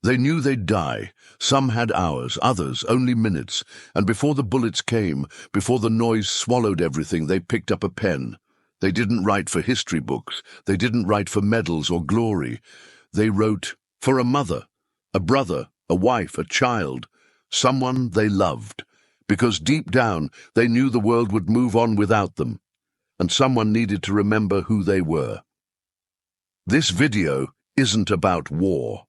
They knew they'd die. Some had hours, others only minutes, and before the bullets came, before the noise swallowed everything, they picked up a pen. They didn't write for history books. They didn't write for medals or glory. They wrote for a mother, a brother, a wife, a child, someone they loved, because deep down they knew the world would move on without them, and someone needed to remember who they were. This video isn't about war.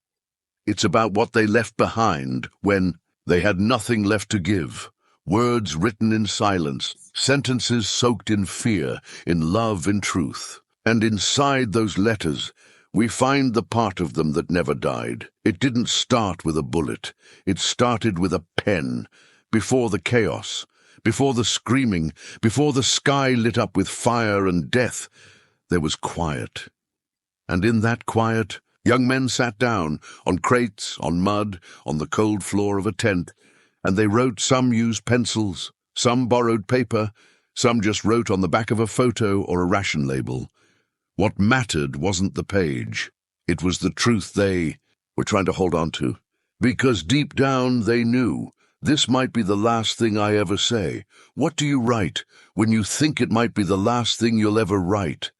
It's about what they left behind when they had nothing left to give. Words written in silence, sentences soaked in fear, in love, in truth. And inside those letters, we find the part of them that never died. It didn't start with a bullet. It started with a pen. Before the chaos, before the screaming, before the sky lit up with fire and death, there was quiet. And in that quiet, young men sat down, on crates, on mud, on the cold floor of a tent, and they wrote. Some used pencils, some borrowed paper, some just wrote on the back of a photo or a ration label. What mattered wasn't the page. It was the truth they were trying to hold on to. Because deep down they knew, this might be the last thing I ever say. What do you write when you think it might be the last thing you'll ever write?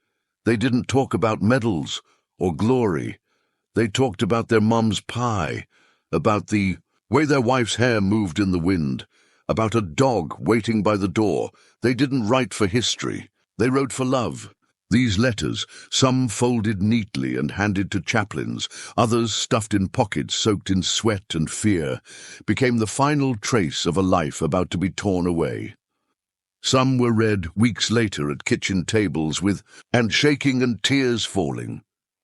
They didn't talk about medals or glory. They talked about their mom's pie, about the way their wife's hair moved in the wind, about a dog waiting by the door. They didn't write for history. They wrote for love. These letters, some folded neatly and handed to chaplains, others stuffed in pockets soaked in sweat and fear, became the final trace of a life about to be torn away. Some were read weeks later at kitchen tables with handshaking and tears falling.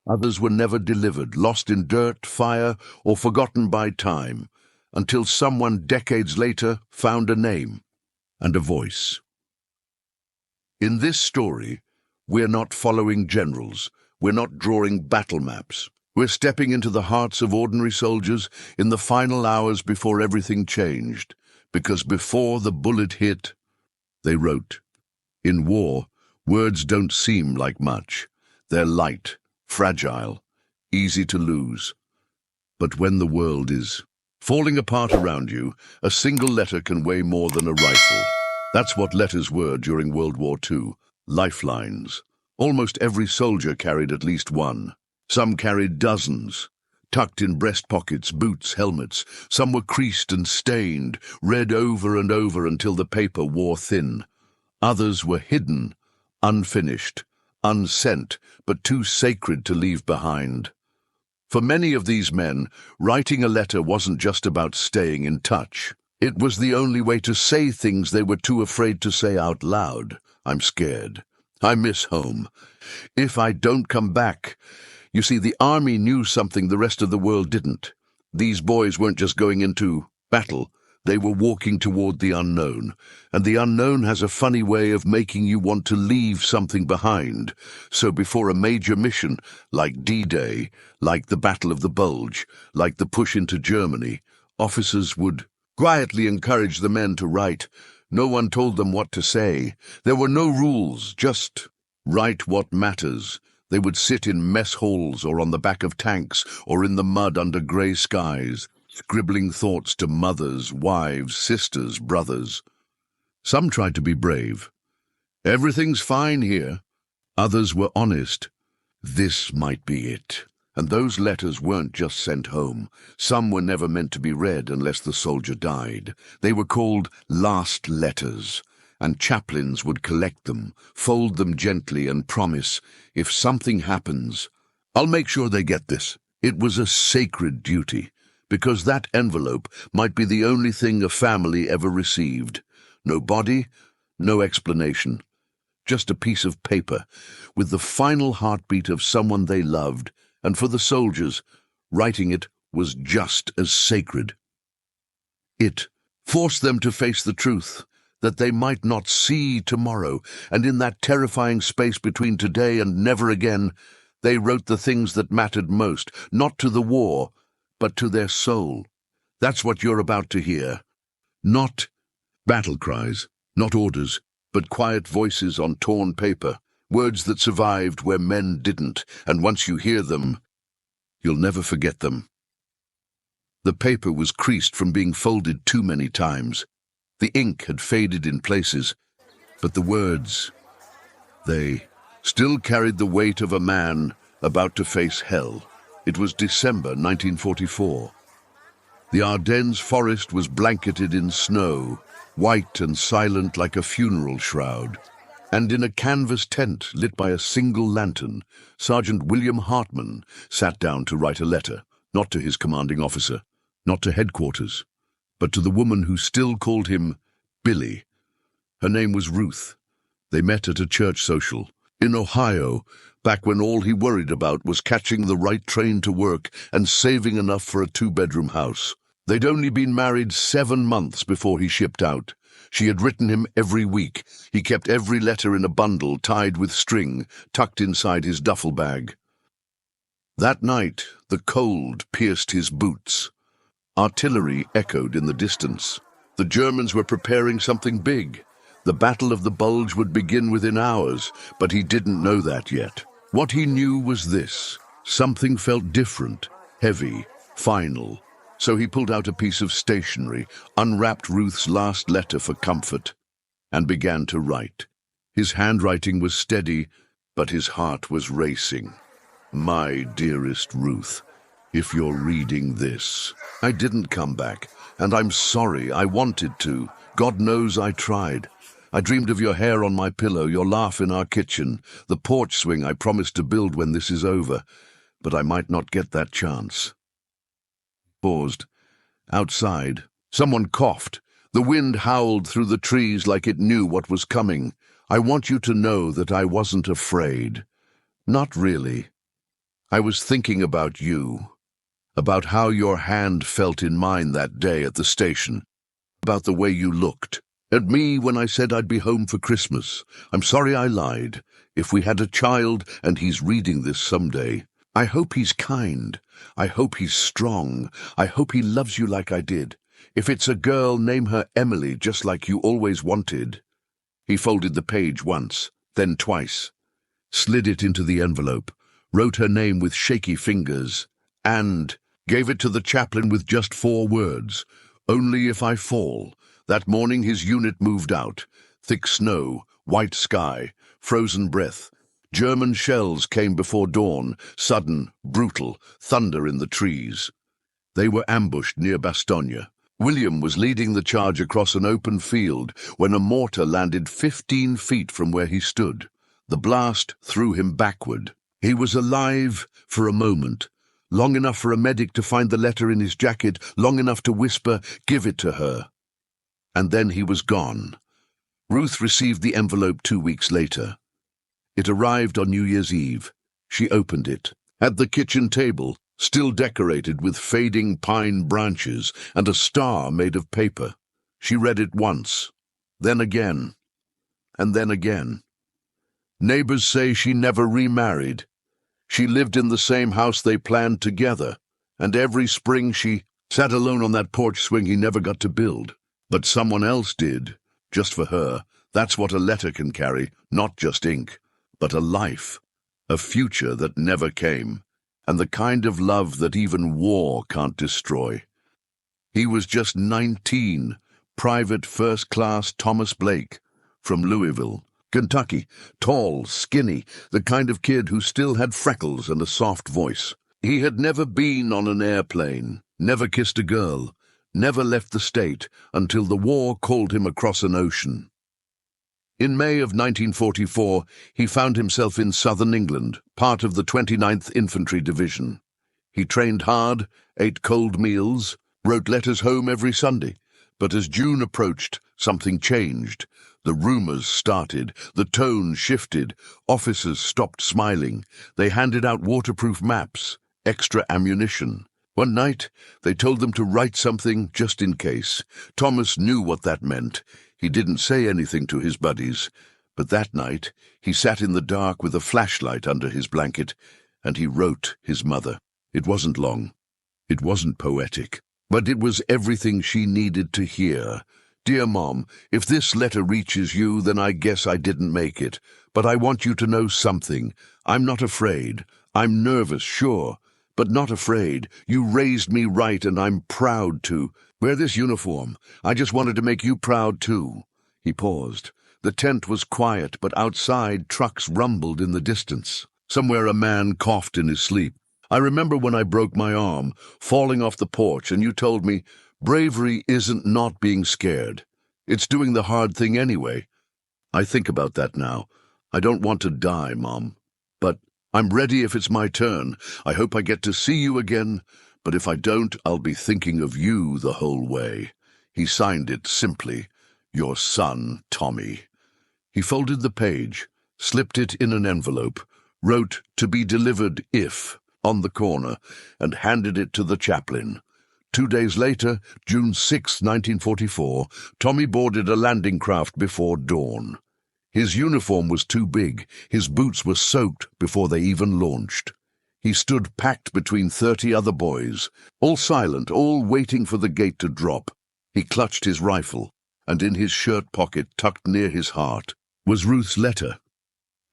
Others were never delivered, lost in dirt, fire, or forgotten by time, until someone decades later found a name and a voice. In this story, we're not following generals. We're not drawing battle maps. We're stepping into the hearts of ordinary soldiers in the final hours before everything changed, because before the bullet hit, they wrote. In war, words don't seem like much. They're light, fragile, easy to lose. But when the world is falling apart around you, a single letter can weigh more than a rifle. That's what letters were during World War II. Lifelines. Almost every soldier carried at least one. Some carried dozens, tucked in breast pockets, boots, helmets. Some were creased and stained, read over and over until the paper wore thin. Others were hidden, unfinished, unsent, but too sacred to leave behind. For many of these men, writing a letter wasn't just about staying in touch. It was the only way to say things they were too afraid to say out loud. I'm scared. I miss home. If I don't come back. You see, the army knew something the rest of the world didn't. These boys weren't just going into battle. They were walking toward the unknown, and the unknown has a funny way of making you want to leave something behind. So before a major mission, like D-Day, like the Battle of the Bulge, like the push into Germany, officers would quietly encourage the men to write. No one told them what to say. There were no rules, just write what matters. They would sit in mess halls or on the back of tanks or in the mud under grey skies, scribbling thoughts to mothers, wives, sisters, brothers. Some tried to be brave. Everything's fine here. Others were honest. This might be it. And those letters weren't just sent home. Some were never meant to be read unless the soldier died. They were called last letters, and chaplains would collect them, fold them gently, and promise, if something happens, I'll make sure they get this. It was a sacred duty, because that envelope might be the only thing a family ever received. No body, no explanation. Just a piece of paper with the final heartbeat of someone they loved, and for the soldiers, writing it was just as sacred. It forced them to face the truth, that they might not see tomorrow, and in that terrifying space between today and never again, they wrote the things that mattered most, not to the war, but to their soul. That's what you're about to hear. Not battle cries, not orders, but quiet voices on torn paper, words that survived where men didn't, and once you hear them, you'll never forget them. The paper was creased from being folded too many times. The ink had faded in places, but the words, they still carried the weight of a man about to face hell. It was December 1944. The Ardennes forest was blanketed in snow, white and silent like a funeral shroud. And in a canvas tent lit by a single lantern, Sergeant William Hartman sat down to write a letter, not to his commanding officer, not to headquarters, but to the woman who still called him Billy. Her name was Ruth. They met at a church social in Ohio, back when all he worried about was catching the right train to work and saving enough for a two-bedroom house. They'd only been married 7 months before he shipped out. She had written him every week. He kept every letter in a bundle tied with string, tucked inside his duffel bag. That night, the cold pierced his boots. Artillery echoed in the distance. The Germans were preparing something big. The Battle of the Bulge would begin within hours, but he didn't know that yet. What he knew was this: something felt different, heavy, final. So he pulled out a piece of stationery, unwrapped Ruth's last letter for comfort, and began to write. His handwriting was steady, but his heart was racing. My dearest Ruth, if you're reading this, I didn't come back, and I'm sorry. I wanted to. God knows I tried. I dreamed of your hair on my pillow, your laugh in our kitchen, the porch swing I promised to build when this is over, but I might not get that chance. Paused. Outside, someone coughed. The wind howled through the trees like it knew what was coming. I want you to know that I wasn't afraid. Not really. I was thinking about you, about how your hand felt in mine that day at the station, about the way you looked at me when I said I'd be home for Christmas. I'm sorry I lied. If we had a child and he's reading this someday, I hope he's kind. I hope he's strong. I hope he loves you like I did. If it's a girl, name her Emily, just like you always wanted. He folded the page once, then twice, slid it into the envelope, wrote her name with shaky fingers, and gave it to the chaplain with just 4 words: only if I fall. That morning his unit moved out. Thick snow, white sky, frozen breath. German shells came before dawn, sudden, brutal, thunder in the trees. They were ambushed near Bastogne. William was leading the charge across an open field when a mortar landed 15 feet from where he stood. The blast threw him backward. He was alive for a moment, long enough for a medic to find the letter in his jacket, long enough to whisper, "Give it to her." And then he was gone. Ruth received the envelope 2 weeks later. It arrived on New Year's Eve. She opened it. At the kitchen table, still decorated with fading pine branches and a star made of paper. She read it once, then again, and then again. Neighbors say she never remarried. She lived in the same house they planned together, and every spring she sat alone on that porch swing he never got to build. But someone else did, just for her. That's what a letter can carry, not just ink, but a life, a future that never came, and the kind of love that even war can't destroy. He was just 19, Private First Class Thomas Blake, from Louisville, Kentucky, tall, skinny, the kind of kid who still had freckles and a soft voice. He had never been on an airplane, never kissed a girl, never left the state until the war called him across an ocean. In May of 1944, he found himself in southern England, part of the 29th Infantry Division. He trained hard, ate cold meals, wrote letters home every Sunday. But as June approached, something changed. The rumors started, the tone shifted, officers stopped smiling. They handed out waterproof maps, extra ammunition. One night, they told them to write something just in case. Thomas knew what that meant. He didn't say anything to his buddies, but that night he sat in the dark with a flashlight under his blanket, and he wrote his mother. It wasn't long. It wasn't poetic, but it was everything she needed to hear. Dear Mom, if this letter reaches you, then I guess I didn't make it. But I want you to know something. I'm not afraid. I'm nervous, sure, but not afraid. You raised me right, and I'm proud to. Wear this uniform. I just wanted to make you proud, too." He paused. The tent was quiet, but outside trucks rumbled in the distance. Somewhere a man coughed in his sleep. "I remember when I broke my arm, falling off the porch, and you told me, bravery isn't not being scared. It's doing the hard thing anyway. I think about that now. I don't want to die, Mom. But I'm ready if it's my turn. I hope I get to see you again, but if I don't, I'll be thinking of you the whole way." He signed it simply, "Your son, Tommy." He folded the page, slipped it in an envelope, wrote "to be delivered if" on the corner, and handed it to the chaplain. 2 days later, June 6, 1944, Tommy boarded a landing craft before dawn. His uniform was too big, his boots were soaked before they even launched. He stood packed between 30 other boys, all silent, all waiting for the gate to drop. He clutched his rifle, and in his shirt pocket, tucked near his heart, was Ruth's letter.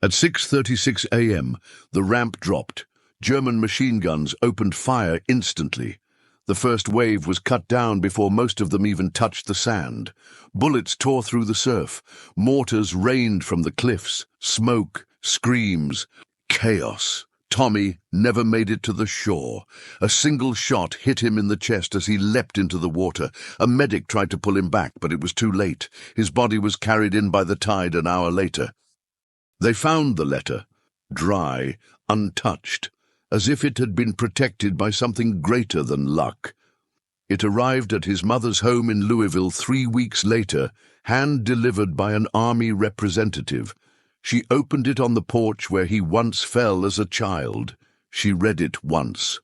At 6:36 a.m., the ramp dropped. German machine guns opened fire instantly. The first wave was cut down before most of them even touched the sand. Bullets tore through the surf. Mortars rained from the cliffs. Smoke, screams, chaos. Tommy never made it to the shore. A single shot hit him in the chest as he leapt into the water. A medic tried to pull him back, but it was too late. His body was carried in by the tide an hour later. They found the letter, dry, untouched, as if it had been protected by something greater than luck. It arrived at his mother's home in Louisville 3 weeks later, hand-delivered by an army representative. She opened it on the porch where he once fell as a child. She read it once,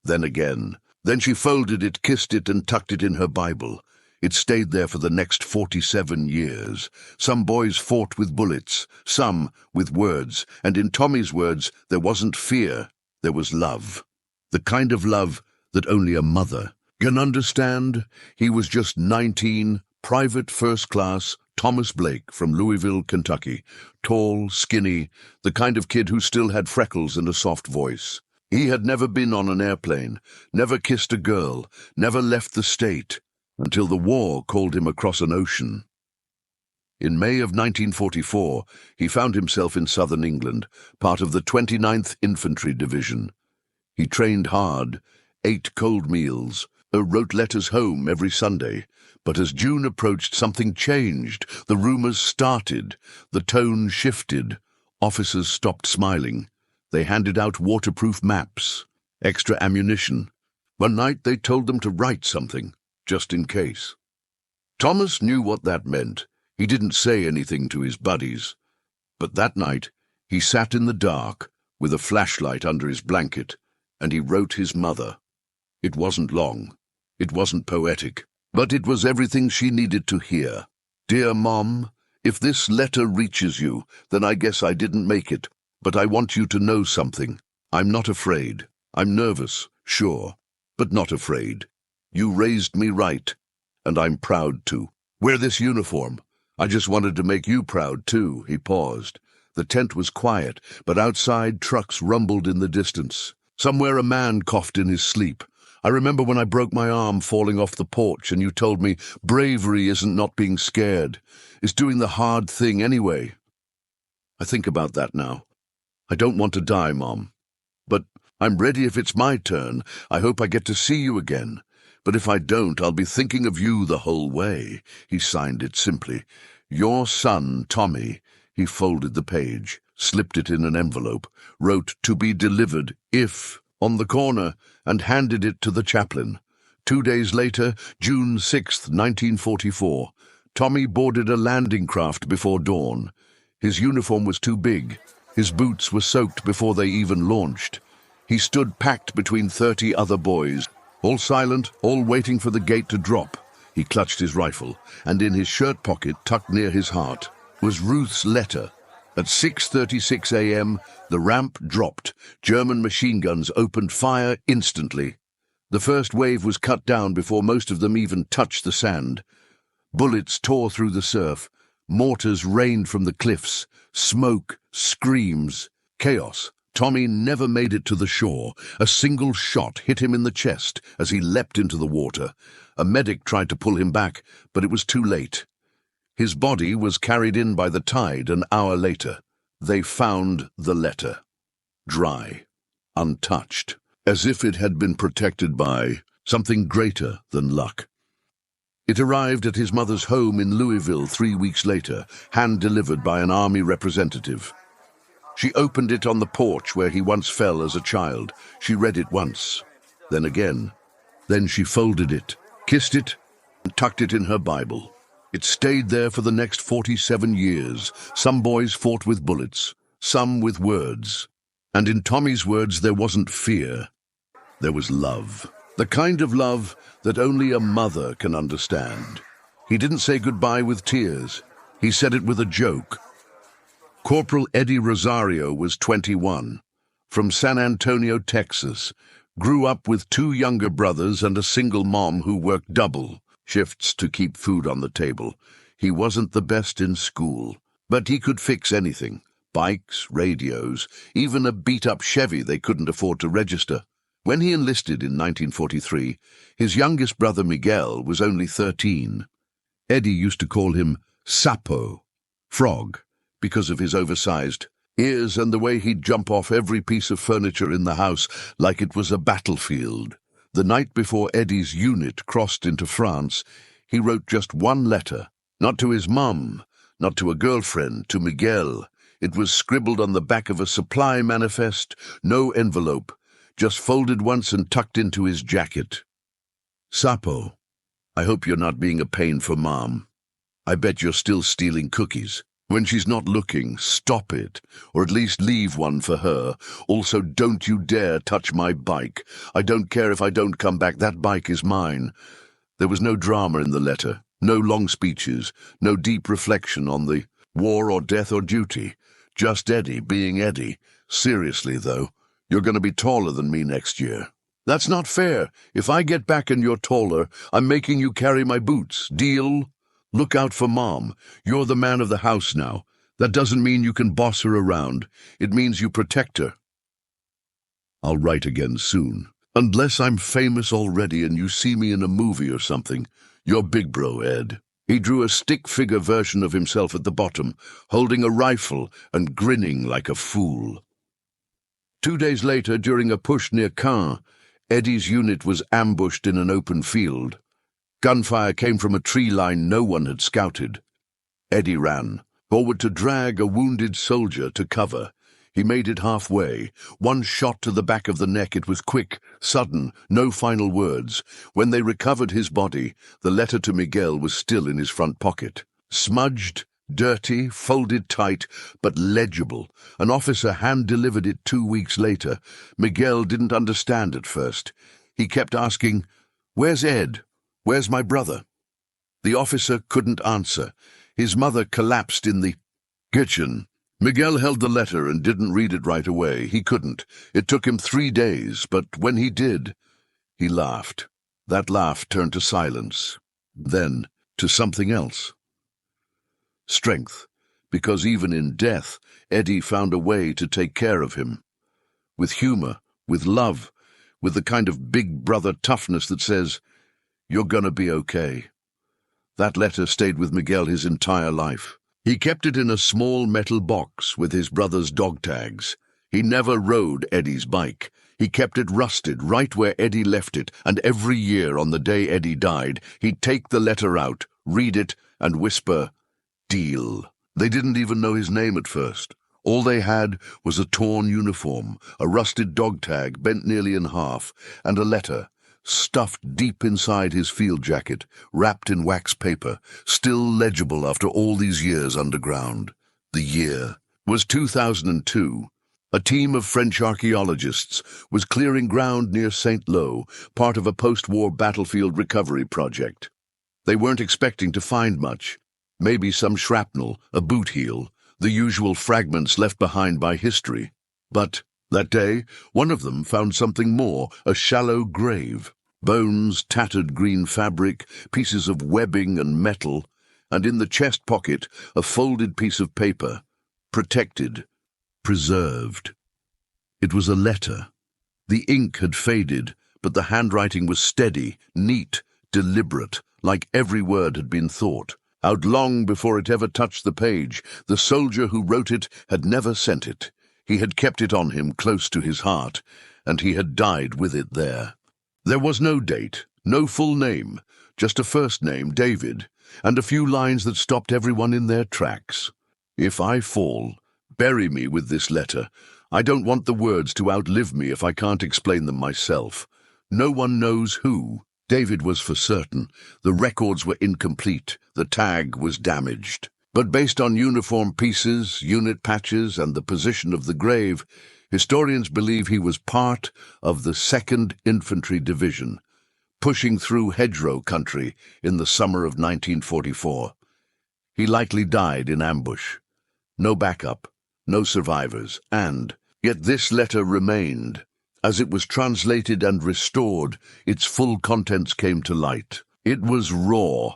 then again. Then she folded it, kissed it, and tucked it in her Bible. It stayed there for the next 47 years. Some boys fought with bullets, some with words, and in Tommy's words, there wasn't fear, there was love. The kind of love that only a mother can understand. He was just 19, private first class, Thomas Blake from Louisville, Kentucky. Tall, skinny, the kind of kid who still had freckles and a soft voice. He had never been on an airplane, never kissed a girl, never left the state, until the war called him across an ocean. In May of 1944, he found himself in southern England, part of the 29th Infantry Division. He trained hard, ate cold meals, wrote letters home every Sunday. But as June approached, something changed. The rumors started. The tone shifted. Officers stopped smiling. They handed out waterproof maps, extra ammunition. One night they told them to write something, just in case. Thomas knew what that meant. He didn't say anything to his buddies. But that night, he sat in the dark with a flashlight under his blanket, and he wrote his mother. It wasn't long. It wasn't poetic. But it was everything she needed to hear. "Dear Mom, if this letter reaches you, then I guess I didn't make it. But I want you to know something. I'm not afraid. I'm nervous, sure, but not afraid. You raised me right, and I'm proud to. Wear this uniform. I just wanted to make you proud, too." He paused. The tent was quiet, but outside trucks rumbled in the distance. Somewhere a man coughed in his sleep. "I remember when I broke my arm falling off the porch and you told me bravery isn't not being scared. It's doing the hard thing anyway." I think about that now. I don't want to die, Mom. But I'm ready if it's my turn. I hope I get to see you again. But if I don't, I'll be thinking of you the whole way. He signed it simply, "Your son, Tommy." He folded the page, slipped it in an envelope, wrote "to be delivered if" on the corner, and handed it to the chaplain. 2 days later, June 6, 1944, Tommy boarded a landing craft before dawn. His uniform was too big. His boots were soaked before they even launched. He stood packed between 30 other boys, all silent, all waiting for the gate to drop. He clutched his rifle, and in his shirt pocket, tucked near his heart, was Ruth's letter. At 6:36 a.m., the ramp dropped. German machine guns opened fire instantly. The first wave was cut down before most of them even touched the sand. Bullets tore through the surf. Mortars rained from the cliffs. Smoke, screams, chaos. Tommy never made it to the shore. A single shot hit him in the chest as he leapt into the water. A medic tried to pull him back, but it was too late. His body was carried in by the tide an hour later. They found the letter. Dry, untouched, as if it had been protected by something greater than luck. It arrived at his mother's home in Louisville 3 weeks later, hand-delivered by an army representative. She opened it on the porch where he once fell as a child. She read it once, then again. Then she folded it, kissed it, and tucked it in her Bible. It stayed there for the next 47 years. Some boys fought with bullets, some with words. And in Tommy's words, there wasn't fear. There was love. The kind of love that only a mother can understand. He didn't say goodbye with tears. He said it with a joke. Corporal Eddie Rosario was 21, from San Antonio, Texas, grew up with 2 younger brothers and a single mom who worked double shifts to keep food on the table. He wasn't the best in school, but he could fix anything. Bikes, radios, even a beat-up Chevy they couldn't afford to register. When he enlisted in 1943, his youngest brother Miguel was only 13. Eddie used to call him Sapo, frog, because of his oversized ears and the way he'd jump off every piece of furniture in the house like it was a battlefield. The night before Eddie's unit crossed into France, he wrote just one letter, not to his mum, not to a girlfriend, to Miguel. It was scribbled on the back of a supply manifest, no envelope, just folded once and tucked into his jacket. Sapo, I hope you're not being a pain for Mom. I bet you're still stealing cookies. When she's not looking, stop it, or at least leave one for her. Also, don't you dare touch my bike. I don't care if I don't come back, that bike is mine. There was no drama in the letter, no long speeches, no deep reflection on the war or death or duty. Just Eddie being Eddie. Seriously, though, you're going to be taller than me next year. That's not fair. If I get back and you're taller, I'm making you carry my boots. Deal? Look out for Mom. You're the man of the house now. That doesn't mean you can boss her around. It means you protect her. I'll write again soon. Unless I'm famous already and you see me in a movie or something. You're big bro, Ed. He drew a stick-figure version of himself at the bottom, holding a rifle and grinning like a fool. 2 days later, during a push near Caen, Eddie's unit was ambushed in an open field. Gunfire came from a tree line no one had scouted. Eddie ran, forward to drag a wounded soldier to cover. He made it halfway. One shot to the back of the neck. It was quick, sudden, no final words. When they recovered his body, the letter to Miguel was still in his front pocket. Smudged, dirty, folded tight, but legible. An officer hand-delivered it 2 weeks later. Miguel didn't understand at first. He kept asking, "Where's Ed? Where's my brother?" The officer couldn't answer. His mother collapsed in the kitchen. Miguel held the letter and didn't read it right away. He couldn't. It took him 3 days, but when he did, he laughed. That laugh turned to silence, then to something else. Strength, because even in death, Eddie found a way to take care of him. With humor, with love, with the kind of big brother toughness that says, "You're gonna be okay." That letter stayed with Miguel his entire life. He kept it in a small metal box with his brother's dog tags. He never rode Eddie's bike. He kept it rusted right where Eddie left it, and every year on the day Eddie died, he'd take the letter out, read it, and whisper, "Deal." They didn't even know his name at first. All they had was a torn uniform, a rusted dog tag bent nearly in half, and a letter, stuffed deep inside his field jacket, wrapped in wax paper, still legible after all these years underground. The year was 2002. A team of French archaeologists was clearing ground near St. Lo, part of a post-war battlefield recovery project. They weren't expecting to find much. Maybe some shrapnel, a boot heel, the usual fragments left behind by history. But that day, one of them found something more, a shallow grave. Bones, tattered green fabric, pieces of webbing and metal, and in the chest pocket, a folded piece of paper. Protected. Preserved. It was a letter. The ink had faded, but the handwriting was steady, neat, deliberate, like every word had been thought out long before it ever touched the page. The soldier who wrote it had never sent it. He had kept it on him close to his heart, and he had died with it there. There was no date, no full name, just a first name, David, and a few lines that stopped everyone in their tracks. If I fall, bury me with this letter. I don't want the words to outlive me if I can't explain them myself. No one knows who. David was for certain. The records were incomplete. The tag was damaged. But based on uniform pieces, unit patches, and the position of the grave, historians believe he was part of the 2nd Infantry Division, pushing through hedgerow country in the summer of 1944. He likely died in ambush. No backup, no survivors, and yet this letter remained. As it was translated and restored, its full contents came to light. It was raw,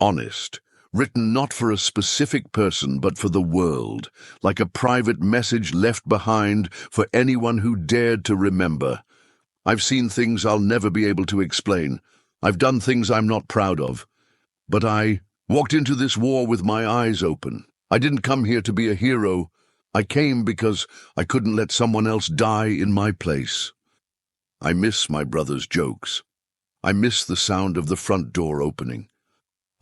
honest, written not for a specific person but for the world, like a private message left behind for anyone who dared to remember. I've seen things I'll never be able to explain. I've done things I'm not proud of. But I walked into this war with my eyes open. I didn't come here to be a hero. I came because I couldn't let someone else die in my place. I miss my brother's jokes. I miss the sound of the front door opening.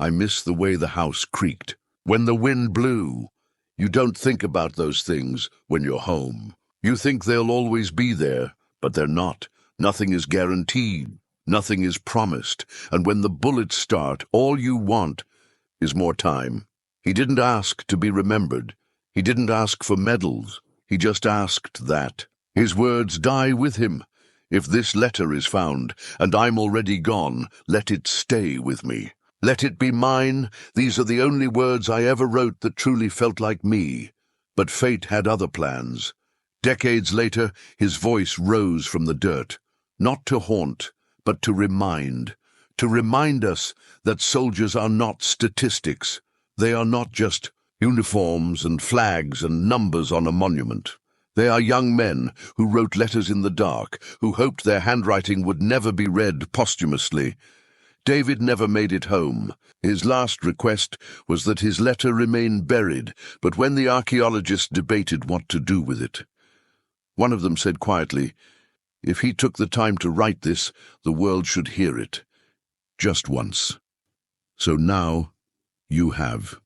I miss the way the house creaked when the wind blew. You don't think about those things when you're home. You think they'll always be there, but they're not. Nothing is guaranteed. Nothing is promised. And when the bullets start, all you want is more time. He didn't ask to be remembered. He didn't ask for medals. He just asked that his words die with him. If this letter is found, and I'm already gone, let it stay with me. Let it be mine. These are the only words I ever wrote that truly felt like me. But fate had other plans. Decades later, his voice rose from the dirt, not to haunt, but to remind us that soldiers are not statistics. They are not just uniforms and flags and numbers on a monument. They are young men who wrote letters in the dark, who hoped their handwriting would never be read posthumously. David never made it home. His last request was that his letter remain buried, but when the archaeologists debated what to do with it, one of them said quietly, "If he took the time to write this, the world should hear it. Just once." So now you have.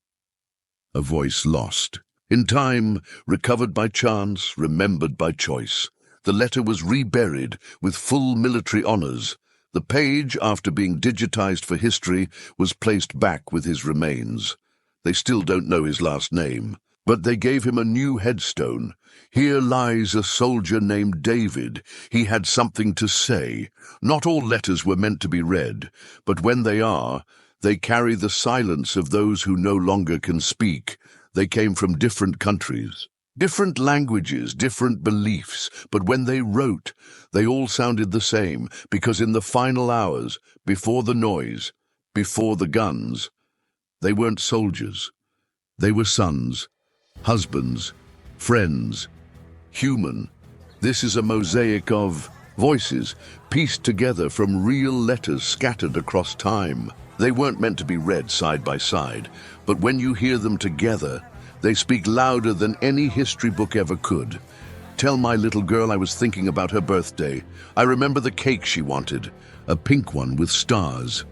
A voice lost. In time, recovered by chance, remembered by choice. The letter was reburied with full military honors. The page, after being digitized for history, was placed back with his remains. They still don't know his last name, but they gave him a new headstone. Here lies a soldier named David. He had something to say. Not all letters were meant to be read, but when they are, they carry the silence of those who no longer can speak. They came from different countries, different languages, different beliefs, but when they wrote, they all sounded the same, because in the final hours, before the noise, before the guns, they weren't soldiers. They were sons, husbands, friends, human. This is a mosaic of voices pieced together from real letters scattered across time. They weren't meant to be read side by side, but when you hear them together, they speak louder than any history book ever could. Tell my little girl I was thinking about her birthday. I remember the cake she wanted, a pink one with stars.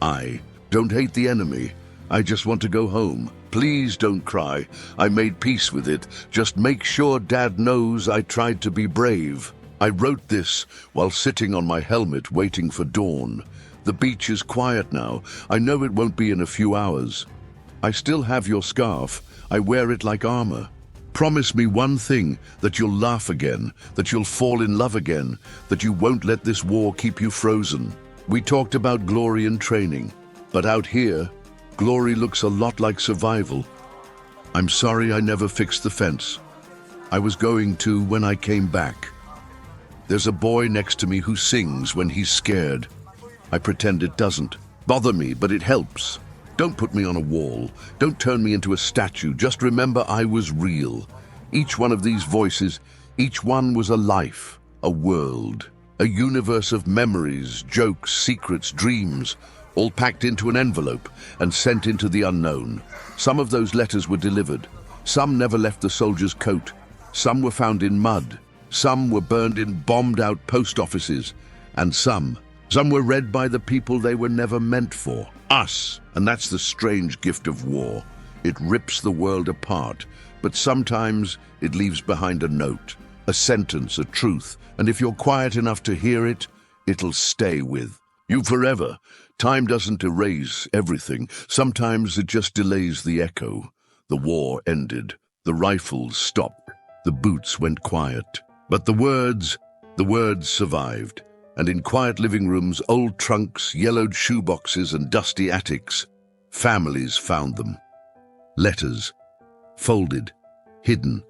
I don't hate the enemy. I just want to go home. Please don't cry. I made peace with it. Just make sure Dad knows I tried to be brave. I wrote this while sitting on my helmet waiting for dawn. The beach is quiet now. I know it won't be in a few hours. I still have your scarf. I wear it like armor. Promise me one thing, that you'll laugh again, that you'll fall in love again, that you won't let this war keep you frozen. We talked about glory and training, but out here, glory looks a lot like survival. I'm sorry I never fixed the fence. I was going to when I came back. There's a boy next to me who sings when he's scared. I pretend it doesn't bother me, but it helps. Don't put me on a wall. Don't turn me into a statue. Just remember I was real. Each one of these voices Each one was a life, a world, a universe of memories, jokes, secrets, dreams, all packed into an envelope and sent into the unknown. Some of those letters were delivered. Some never left the soldier's coat. Some were found in mud. Some were burned in bombed-out post offices. And some were read by the people they were never meant for, us. And that's the strange gift of war. It rips the world apart, but sometimes it leaves behind a note, a sentence, a truth, and if you're quiet enough to hear it, it'll stay with you forever. Time doesn't erase everything. Sometimes it just delays the echo. The war ended. The rifles stopped. The boots went quiet. But the words survived. And in quiet living rooms, old trunks, yellowed shoeboxes, and dusty attics, families found them. Letters, folded, hidden,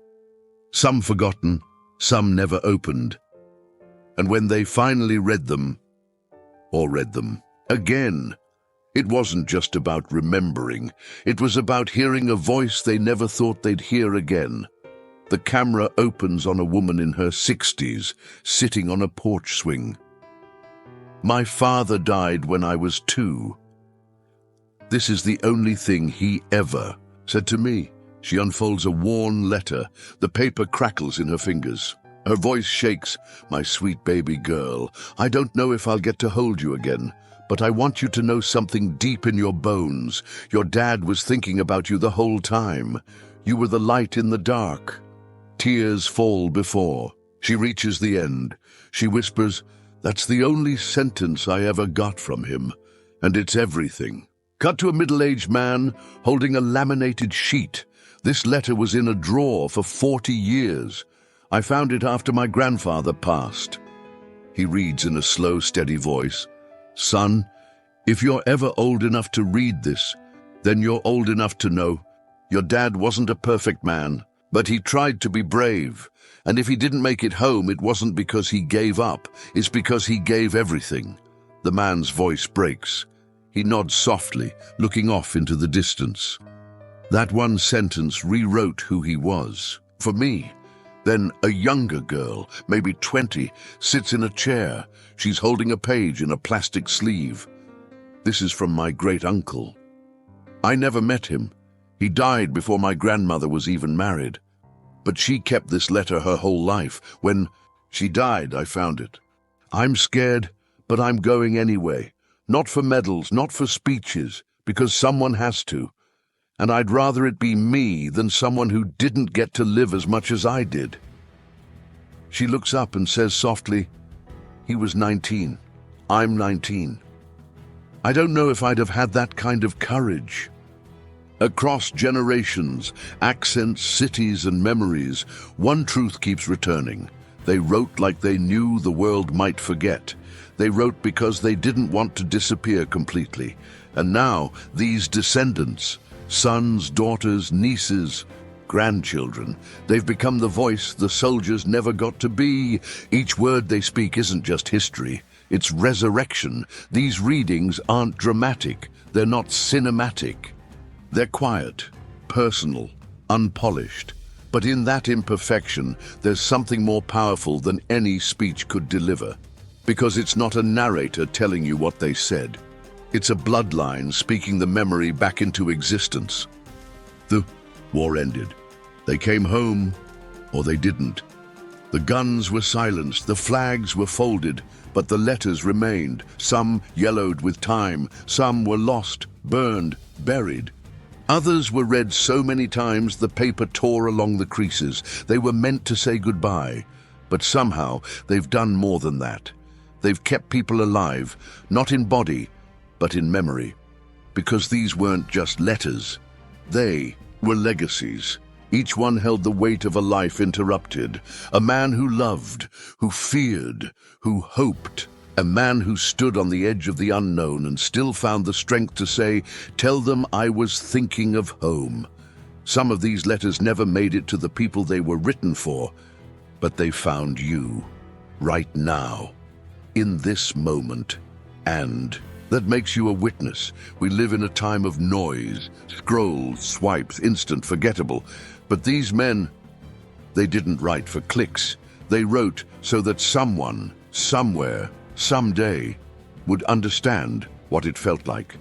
some forgotten, some never opened. And when they finally read them again, it wasn't just about remembering. It was about hearing a voice they never thought they'd hear again. The camera opens on a woman in her 60s, sitting on a porch swing. My father died when I was 2. This is the only thing he ever said to me. She unfolds a worn letter. The paper crackles in her fingers. Her voice shakes. My sweet baby girl, I don't know if I'll get to hold you again, but I want you to know something deep in your bones. Your dad was thinking about you the whole time. You were the light in the dark. Tears fall before. She reaches the end. She whispers, "That's the only sentence I ever got from him, and it's everything." Cut to a middle-aged man holding a laminated sheet. This letter was in a drawer for 40 years. I found it after my grandfather passed. He reads in a slow, steady voice, "Son, if you're ever old enough to read this, then you're old enough to know your dad wasn't a perfect man, but he tried to be brave. And if he didn't make it home, it wasn't because he gave up, it's because he gave everything." The man's voice breaks. He nods softly, looking off into the distance. That one sentence rewrote who he was. For me. Then a younger girl, maybe 20, sits in a chair. She's holding a page in a plastic sleeve. This is from my great-uncle. I never met him. He died before my grandmother was even married. But she kept this letter her whole life. When she died, I found it. "I'm scared, but I'm going anyway. Not for medals, not for speeches, because someone has to. And I'd rather it be me than someone who didn't get to live as much as I did." She looks up and says softly, "He was 19. I'm 19. I don't know if I'd have had that kind of courage." Across generations, accents, cities, and memories, one truth keeps returning. They wrote like they knew the world might forget. They wrote because they didn't want to disappear completely. And now, these descendants, sons, daughters, nieces, grandchildren, they've become the voice the soldiers never got to be. Each word they speak isn't just history, it's resurrection. These readings aren't dramatic, they're not cinematic. They're quiet, personal, unpolished. But in that imperfection, there's something more powerful than any speech could deliver. Because it's not a narrator telling you what they said. It's a bloodline speaking the memory back into existence. The war ended. They came home, or they didn't. The guns were silenced, the flags were folded, but the letters remained. Some yellowed with time, some were lost, burned, buried. Others were read so many times the paper tore along the creases. They were meant to say goodbye, but somehow they've done more than that. They've kept people alive, not in body, but in memory. Because these weren't just letters. They were legacies. Each one held the weight of a life interrupted. A man who loved, who feared, who hoped. A man who stood on the edge of the unknown and still found the strength to say, "Tell them I was thinking of home." Some of these letters never made it to the people they were written for, but they found you, right now, in this moment. And that makes you a witness. We live in a time of noise, scrolls, swipes, instant, forgettable. But these men, They didn't write for clicks. They wrote so that someone, somewhere, someday, would understand what it felt like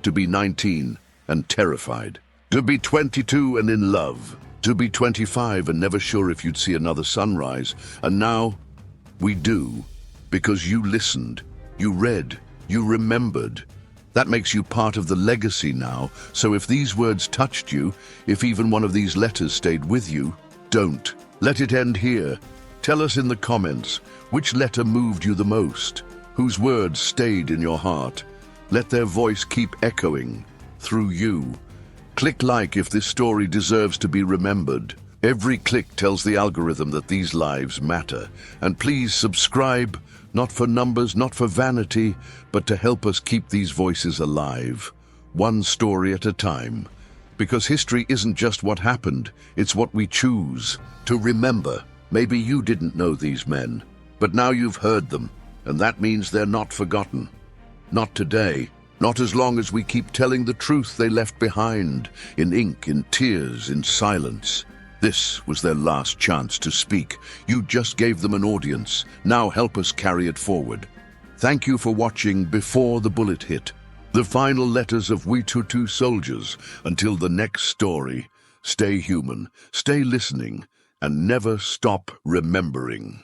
to be 19 and terrified, to be 22 and in love, to be 25 and never sure if you'd see another sunrise. And now we do, because you listened, you read, you remembered. That makes you part of the legacy now. So if these words touched you, if even one of these letters stayed with you, don't let it end here. Tell us in the comments which letter moved you the most, whose words stayed in your heart. Let their voice keep echoing through you. Click like if this story deserves to be remembered. Every click tells the algorithm that these lives matter. And please subscribe, not for numbers, not for vanity, but to help us keep these voices alive, one story at a time. Because history isn't just what happened, it's what we choose to remember. Maybe you didn't know these men, but now you've heard them, and that means they're not forgotten. Not today. Not as long as we keep telling the truth they left behind, in ink, in tears, in silence. This was their last chance to speak. You just gave them an audience. Now help us carry it forward. Thank you for watching Before the Bullet Hit, the final letters of We Two Soldiers. Until the next story, stay human, stay listening, and never stop remembering.